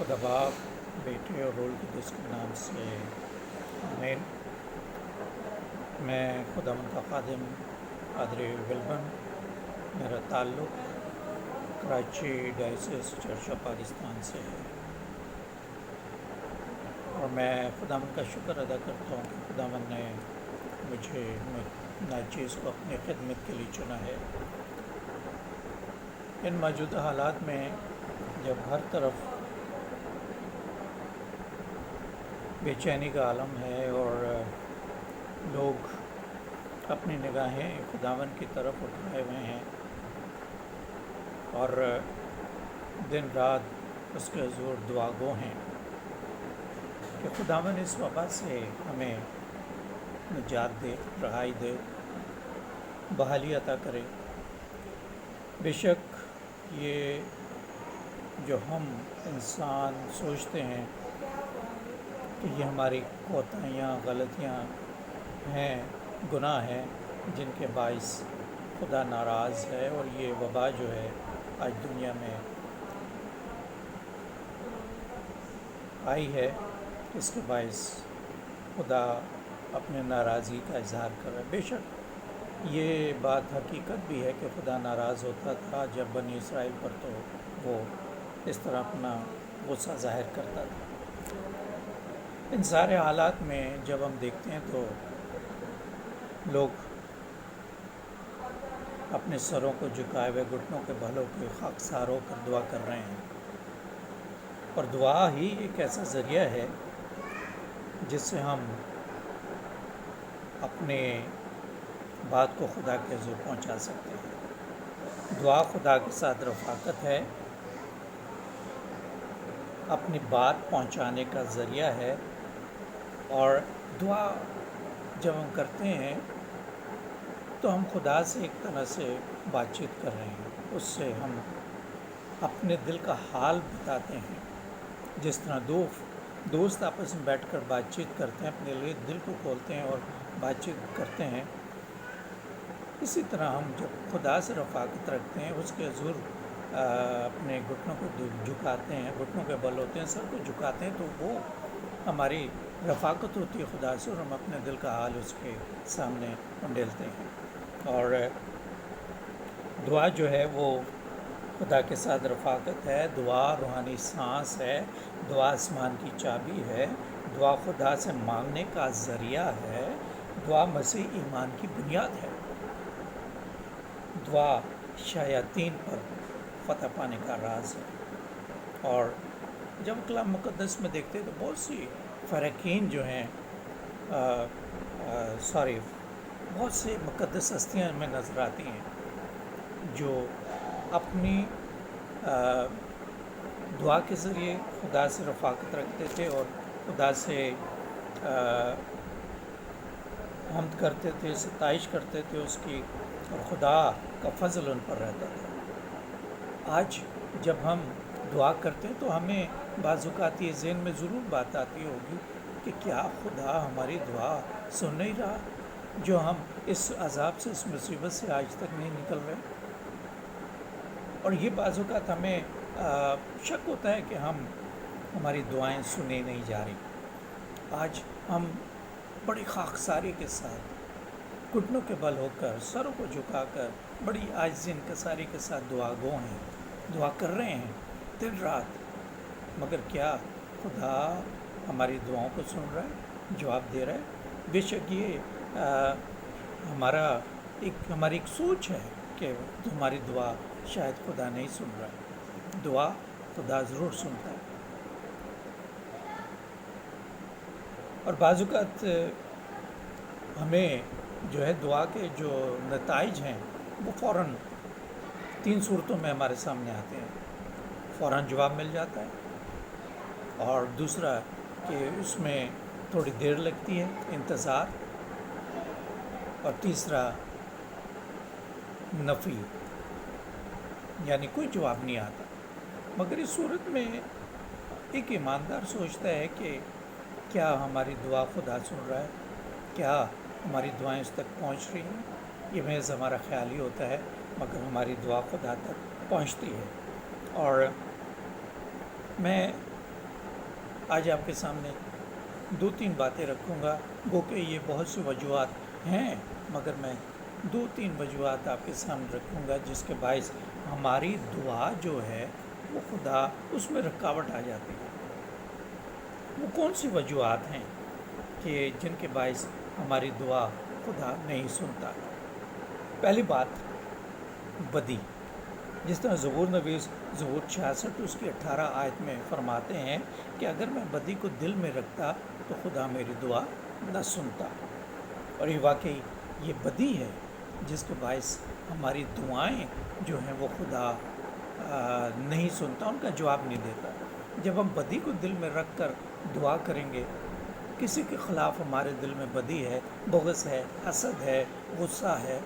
خدا باپ بیٹے اور رول قدس کے نام سے آمین۔ میں خداوند کا خادم پادری ولبن، میرا تعلق Karachi diocese church of Pakistan سے ہے، اور میں خداوند کا شکر ادا کرتا ہوں کہ خداوند نے مجھے ناچیز کو اپنی خدمت کے لیے چنا ہے۔ ان موجودہ حالات میں جب ہر طرف بے چینی کا عالم ہے اور لوگ اپنی نگاہیں خداوند کی طرف اٹھائے ہوئے ہیں اور دن رات اس کے حضور دعا گو ہیں کہ خداوند اس وبا سے ہمیں نجات دے، رہائی دے، بحالی عطا کرے۔ بے شک یہ جو ہم انسان سوچتے ہیں کہ یہ ہماری کوتاہیاں، غلطیاں ہیں، گناہ ہیں جن کے باعث خدا ناراض ہے، اور یہ وبا جو ہے آج دنیا میں آئی ہے، اس کے باعث خدا اپنے ناراضگی کا اظہار کر رہا ہے۔ بے شک یہ بات حقیقت بھی ہے کہ خدا ناراض ہوتا تھا جب بنی اسرائیل پر، تو وہ اس طرح اپنا غصہ ظاہر کرتا تھا۔ ان سارے حالات میں جب ہم دیکھتے ہیں تو لوگ اپنے سروں کو جھکائے ہوئے گھٹنوں کے بھلوں کے خاکسار ہو کر دعا کر رہے ہیں، اور دعا ہی ایک ایسا ذریعہ ہے جس سے ہم اپنے بات کو خدا کے حضور پہنچا سکتے ہیں۔ دعا خدا کے ساتھ رفاقت ہے، اپنی بات پہنچانے کا ذریعہ ہے، اور دعا جب ہم کرتے ہیں تو ہم خدا سے ایک طرح سے بات چیت کر رہے ہیں، اس سے ہم اپنے دل کا حال بتاتے ہیں۔ جس طرح دو دوست آپس میں بیٹھ کر بات چیت کرتے ہیں، اپنے لیے دل کو کھولتے ہیں اور بات چیت کرتے ہیں، اسی طرح ہم جب خدا سے رفاقت رکھتے ہیں، اس کے حضور اپنے گھٹنوں کو جھکاتے ہیں، گھٹنوں کے بل ہوتے ہیں، سر کو جھکاتے ہیں، تو وہ ہماری رفاقت ہوتی ہے خدا سے، اور ہم اپنے دل کا حال اس کے سامنے انڈیلتے ہیں۔ اور دعا جو ہے وہ خدا کے ساتھ رفاقت ہے، دعا روحانی سانس ہے، دعا آسمان کی چابی ہے، دعا خدا سے مانگنے کا ذریعہ ہے، دعا مسیح ایمان کی بنیاد ہے، دعا شیاطین پر فتح پانے کا راز ہے۔ اور جب کلام مقدس میں دیکھتے ہیں تو بہت سی فرقین جو ہیں بہت سے مقدس ہستیاں ہمیں نظر آتی ہیں جو اپنی دعا کے ذریعے خدا سے رفاقت رکھتے تھے، اور خدا سے حمد کرتے تھے، ستائش کرتے تھے اس کی، اور خدا کا فضل ان پر رہتا تھا۔ آج جب ہم دعا کرتے ہیں تو ہمیں بعض اوقات یہ ذہن میں ضرور بات آتی ہوگی کہ کیا خدا ہماری دعا سن نہیں رہا، جو ہم اس عذاب سے، اس مصیبت سے آج تک نہیں نکل رہے۔ اور یہ بعض اوقات ہمیں شک ہوتا ہے کہ ہماری دعائیں سنی نہیں جا رہی۔ آج ہم بڑی خاکساری کے ساتھ، گھٹنوں کے بل ہو کر، سروں کو جھکا کر، بڑی عاجزی انکساری کے ساتھ دعا گو ہیں، دعا کر رہے ہیں دن رات، مگر کیا خدا ہماری دعاؤں کو سن رہا ہے، جواب دے رہا ہے؟ بے شک یہ ہماری ایک سوچ ہے کہ ہماری دعا شاید خدا نہیں سن رہا ہے۔ دعا خدا ضرور سنتا ہے، اور بعض اوقات ہمیں جو ہے دعا کے جو نتائج ہیں وہ فوراً 3 صورتوں میں ہمارے سامنے آتے ہیں۔ فوراً جواب مل جاتا ہے، اور دوسرا کہ اس میں تھوڑی دیر لگتی ہے، انتظار، اور تیسرا نفی، یعنی کوئی جواب نہیں آتا۔ مگر اس صورت میں ایک ایماندار سوچتا ہے کہ کیا ہماری دعا خدا سن رہا ہے، کیا ہماری دعائیں اس تک پہنچ رہی ہیں؟ یہ محض ہمارا خیال ہی ہوتا ہے، مگر ہماری دعا خدا تک پہنچتی ہے۔ اور میں آج آپ کے سامنے 2-3 باتیں رکھوں گا، گو کہ یہ بہت سی وجوہات ہیں، مگر میں 2-3 وجوہات آپ کے سامنے رکھوں گا جس کے باعث ہماری دعا جو ہے وہ خدا اس میں رکاوٹ آ جاتی ہے۔ وہ کون سی وجوہات ہیں کہ جن کے باعث ہماری دعا خدا نہیں سنتا؟ پہلی بات، بدی۔ جس طرح زبور نویس زبور 66 اس کی 18 آیت میں فرماتے ہیں کہ اگر میں بدی کو دل میں رکھتا تو خدا میری دعا نہ سنتا، اور یہ واقعی یہ بدی ہے جس کے باعث ہماری دعائیں جو ہیں وہ خدا نہیں سنتا، ان کا جواب نہیں دیتا۔ جب ہم بدی کو دل میں رکھ کر دعا کریں گے، کسی کے خلاف ہمارے دل میں بدی ہے، بغض ہے، حسد ہے، غصہ ہے،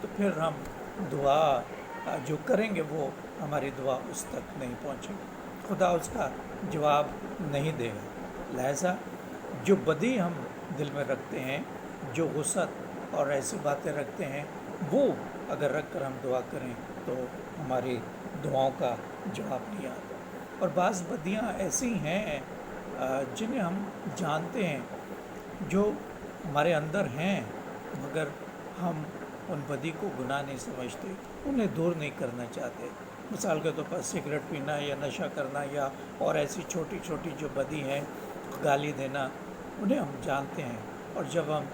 تو پھر ہم دعا جو کریں گے وہ ہماری دعا اس تک نہیں پہنچے گی، خدا اس کا جواب نہیں دے گا۔ لہٰذا جو بدی ہم دل میں رکھتے ہیں، جو غصت اور ایسی باتیں رکھتے ہیں، وہ اگر رکھ کر ہم دعا کریں تو ہماری دعاؤں کا جواب نہیں آتا۔ اور بعض بدیاں ایسی ہیں جنہیں ہم جانتے ہیں، جو ہمارے اندر ہیں، مگر ہم ان بدی کو گناہ نہیں سمجھتے، انہیں دور نہیں کرنا چاہتے۔ مثال کے طور پر سگریٹ پینا یا نشہ کرنا یا اور ایسی چھوٹی چھوٹی جو بدی ہیں، گالی دینا، انہیں ہم جانتے ہیں، اور جب ہم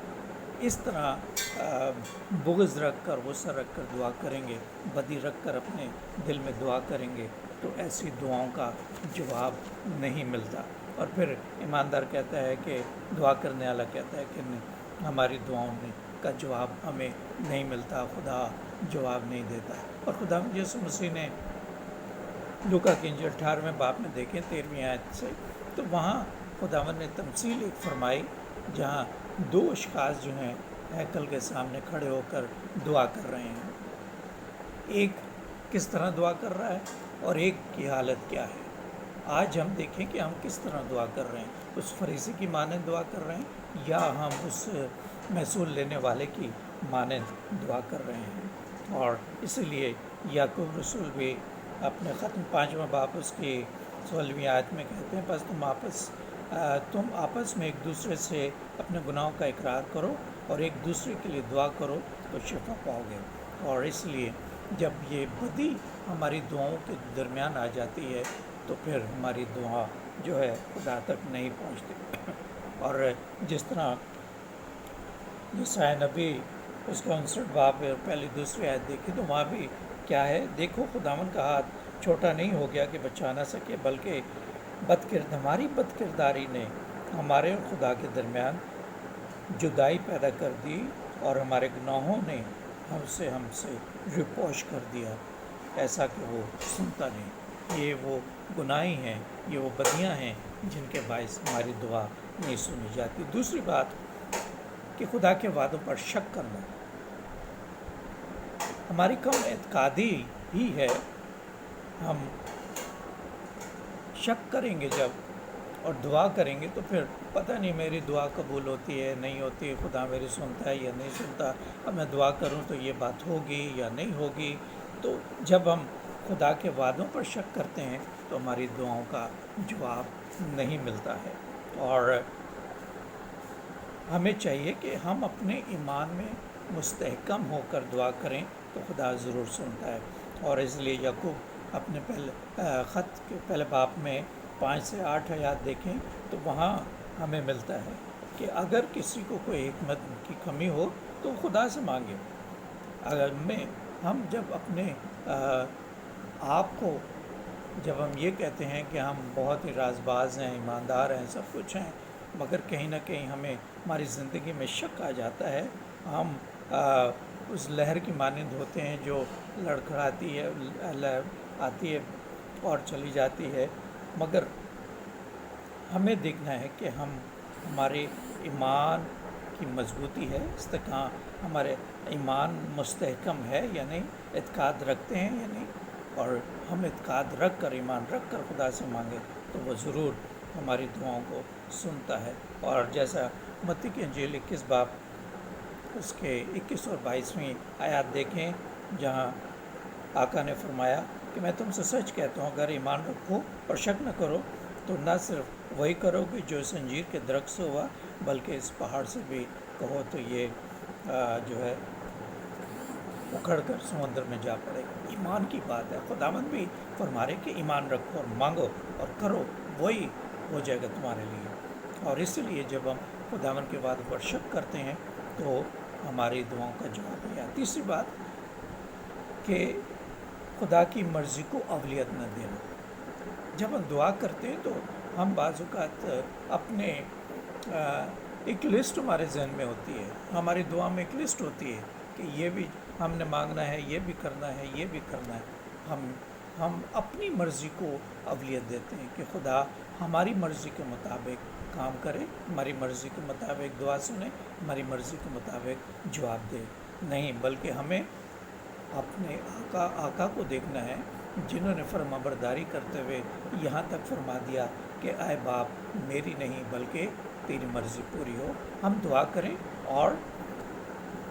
اس طرح بغض رکھ کر، غصہ رکھ کر دعا کریں گے، بدی رکھ کر اپنے دل میں دعا کریں گے، تو ایسی دعاؤں کا جواب نہیں ملتا۔ اور پھر ایماندار کہتا ہے کہ دعا کرنے والا کہتا ہے کہ نہیں، ہماری دعاؤں کا جواب ہمیں نہیں ملتا، خدا جواب نہیں دیتا۔ اور خدا یسوع مسیح نے لوکا کی انجیل 18ویں باب میں دیکھیں 13ویں آیت سے، تو وہاں خداوند نے تمثیل ایک فرمائی جہاں 2 اشخاص جو ہیں ہیکل کے سامنے کھڑے ہو کر دعا کر رہے ہیں، ایک کس طرح دعا کر رہا ہے اور ایک کی حالت کیا ہے۔ آج ہم دیکھیں کہ ہم کس طرح دعا کر رہے ہیں، اس فریسی کی مانند دعا کر رہے ہیں یا ہم اس محصول لینے والے کی مانند دعا کر رہے ہیں۔ اور اسی لیے یعقوب رسول بھی اپنے ختم 5واں باب اس کی 16ویں آیت میں کہتے ہیں، بس تم آپس میں ایک دوسرے سے اپنے گناہوں کا اقرار کرو اور ایک دوسرے کے لیے دعا کرو تو شفا پاؤ گے۔ اور اس لیے جب یہ بدی ہماری دعاؤں کے درمیان آ جاتی ہے تو پھر ہماری دعا جو ہے خدا تک نہیں پہنچتی۔ اور جس طرح یسایا نبی اس کا 59 باب پہلی دوسری آیت دیکھی تو وہاں بھی کیا ہے، دیکھو خداوند کا ہاتھ چھوٹا نہیں ہو گیا کہ بچا نہ سکے، بلکہ ہماری بد کرداری نے ہمارے اور خدا کے درمیان جدائی پیدا کر دی، اور ہمارے گناہوں نے ہم سے رپوش کر دیا، ایسا کہ وہ سنتا نہیں۔ یہ وہ گناہیں ہیں، یہ وہ بدیاں ہیں جن کے باعث ہماری دعا نہیں سنی جاتی۔ دوسری بات کہ خدا کے وعدوں پر شک کرنا، ہماری کم اعتقادی ہی ہے۔ ہم شک کریں گے جب اور دعا کریں گے تو پھر پتہ نہیں میری دعا قبول ہوتی ہے نہیں ہوتی، خدا میری سنتا ہے یا نہیں سنتا، اب میں دعا کروں تو یہ بات ہوگی یا نہیں ہوگی۔ تو جب ہم خدا کے وعدوں پر شک کرتے ہیں تو ہماری دعاؤں کا جواب نہیں ملتا ہے۔ اور ہمیں چاہیے کہ ہم اپنے ایمان میں مستحکم ہو کر دعا کریں تو خدا ضرور سنتا ہے۔ اور اس لیے یعقوب اپنے خط کے پہلے باب میں 5 سے 8 آیات دیکھیں تو وہاں ہمیں ملتا ہے کہ اگر کسی کو کوئی حکمت کی کمی ہو تو خدا سے مانگے۔ اگر ہم جب اپنے آپ کو جب ہم یہ کہتے ہیں کہ ہم بہت ہی راز باز ہیں، ایماندار ہیں، سب کچھ ہیں، مگر کہیں نہ کہیں ہمیں ہماری زندگی میں شک آ جاتا ہے، ہم اس لہر کی مانند ہوتے ہیں جو لڑکھڑاتی ہے، آتی ہے اور چلی جاتی ہے، مگر ہمیں دیکھنا ہے کہ ہمارے ایمان کی مضبوطی ہے، استحکام، ہمارے ایمان مستحکم ہے یا نہیں، اعتقاد رکھتے ہیں یا نہیں۔ اور ہم اعتقاد رکھ کر، ایمان رکھ کر خدا سے مانگیں تو وہ ضرور ہماری دعاؤں کو سنتا ہے۔ اور جیسا متی کی انجیل 21 باب اس کے 21 اور 22ویں آیات دیکھیں جہاں آقا نے فرمایا کہ میں تم سے سچ کہتا ہوں، اگر ایمان رکھو اور شک نہ کرو تو نہ صرف وہی کرو کہ جو زنجیر کے درخت سے ہوا، بلکہ اس پہاڑ سے بھی کہو تو یہ جو ہے اکھڑ کر سمندر میں جا پڑے گا۔ ایمان کی بات ہے، خداوند بھی فرما رہے کہ ایمان رکھو اور مانگو اور کرو، وہی ہو جائے گا تمہارے لیے۔ اور اس لیے جب ہم خداوند کے وعدوں پر شک کرتے ہیں تو ہماری دعاؤں کا جواب نہیں آتا۔ تیسری بات کہ خدا کی مرضی کو اولویت نہ دینا۔ جب ہم دعا کرتے ہیں تو ہم بعض اوقات اپنے ایک لسٹ ہمارے ذہن میں ہوتی ہے، ہماری دعا میں ایک لسٹ ہوتی ہے کہ یہ بھی ہم نے مانگنا ہے، یہ بھی کرنا ہے، یہ بھی کرنا ہے۔ ہم اپنی مرضی کو اولویت دیتے ہیں کہ خدا ہماری مرضی کے مطابق کام کرے، ہماری مرضی کے مطابق دعا سنے، ہماری مرضی کے مطابق جواب دے۔ نہیں، بلکہ ہمیں اپنے آقا کو دیکھنا ہے، جنہوں نے فرما برداری کرتے ہوئے یہاں تک فرما دیا کہ اے باپ میری نہیں بلکہ تیری مرضی پوری ہو۔ ہم دعا کریں اور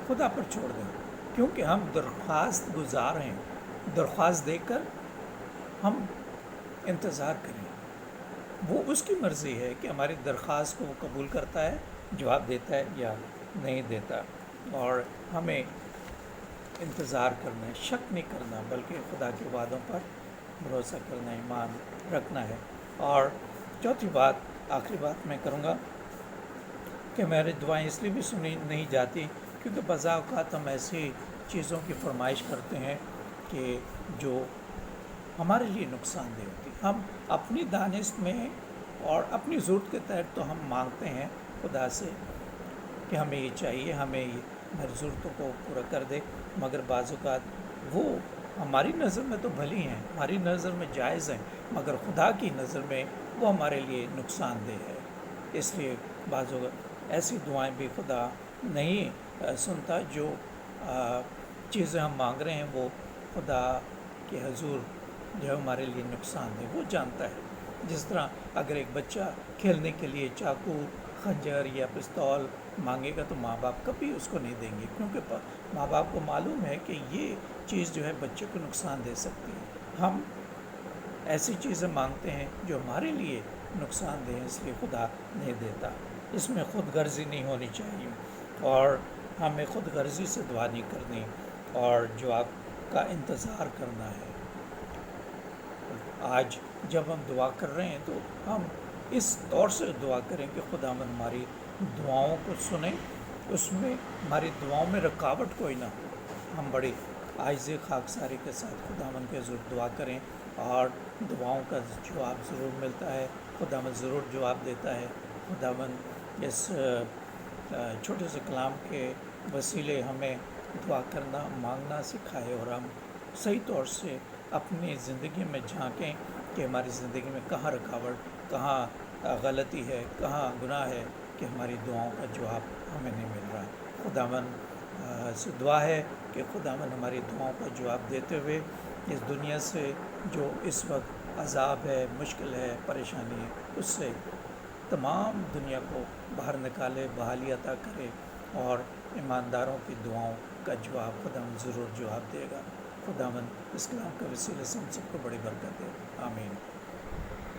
خدا پر چھوڑ دیں، کیونکہ ہم درخواست گزار ہیں۔ درخواست دے کر ہم انتظار کریں، وہ اس کی مرضی ہے کہ ہماری درخواست کو وہ قبول کرتا ہے، جواب دیتا ہے یا نہیں دیتا۔ اور ہمیں انتظار کرنا ہے، شک نہیں کرنا، بلکہ خدا کے وعدوں پر بھروسہ کرنا، ایمان رکھنا ہے۔ اور چوتھی بات، آخری بات میں کروں گا کہ میری دعائیں اس لیے بھی سنی نہیں جاتی کیونکہ بعض اوقات ہم ایسی چیزوں کی فرمائش کرتے ہیں کہ جو ہمارے لیے نقصان دہ ہوتی۔ ہم اپنی دانست میں اور اپنی ضرورت کے تحت تو ہم مانگتے ہیں خدا سے کہ ہمیں یہ چاہیے، ہمیں ہماری ضرورتوں کو پورا کر دے، مگر بعض اوقات وہ ہماری نظر میں تو بھلی ہیں، ہماری نظر میں جائز ہیں، مگر خدا کی نظر میں وہ ہمارے لیے نقصان دہ ہے۔ اس لیے بعض اوقات ایسی دعائیں بھی خدا نہیں سنتا جو چیزیں ہم مانگ رہے ہیں وہ خدا کے حضور جو ہے ہمارے لیے نقصان دہ، وہ جانتا ہے۔ جس طرح اگر ایک بچہ کھیلنے کے لیے چاقو، خنجر یا پستول مانگے گا تو ماں باپ کبھی اس کو نہیں دیں گے، کیونکہ ماں باپ کو معلوم ہے کہ یہ چیز جو ہے بچے کو نقصان دے سکتی ہے۔ ہم ایسی چیزیں مانگتے ہیں جو ہمارے لیے نقصان دہ ہیں، اس لیے خدا نہیں دیتا۔ اس میں خود غرضی نہیں ہونی چاہیے اور ہمیں خود غرضی سے دعا نہیں کرنی اور جواب کا انتظار کرنا ہے۔ آج جب ہم دعا کر رہے ہیں تو ہم اس طور سے دعا کریں کہ خداوند ہماری دعاؤں کو سنیں، اس میں ہماری دعاؤں میں رکاوٹ کوئی نہ ہو۔ ہم بڑی عاجزی خاکساری کے ساتھ خداوند کے حضور دعا کریں اور دعاؤں کا جواب ضرور ملتا ہے، خداوند ضرور جواب دیتا ہے۔ خداوند اس چھوٹے سے کلام کے وسیلے ہمیں دعا کرنا، مانگنا سکھائے اور ہم صحیح طور سے اپنی زندگی میں جھانکیں کہ ہماری زندگی میں کہاں رکاوٹ، کہاں غلطی ہے، کہاں گناہ ہے کہ ہماری دعاؤں کا جواب ہمیں نہیں مل رہا۔ خداوند سے دعا ہے کہ خداوند ہماری دعاؤں کا جواب دیتے ہوئے اس دنیا سے جو اس وقت عذاب ہے، مشکل ہے، پریشانی ہے، اس سے تمام دنیا کو باہر نکالے، بحالی عطا کرے اور ایمانداروں کی دعاؤں کا جواب خداوند ضرور جواب دے گا۔ خداوند اس کلام کے وسیلے سے ہم سب کو بڑی برکت دے۔ آمین۔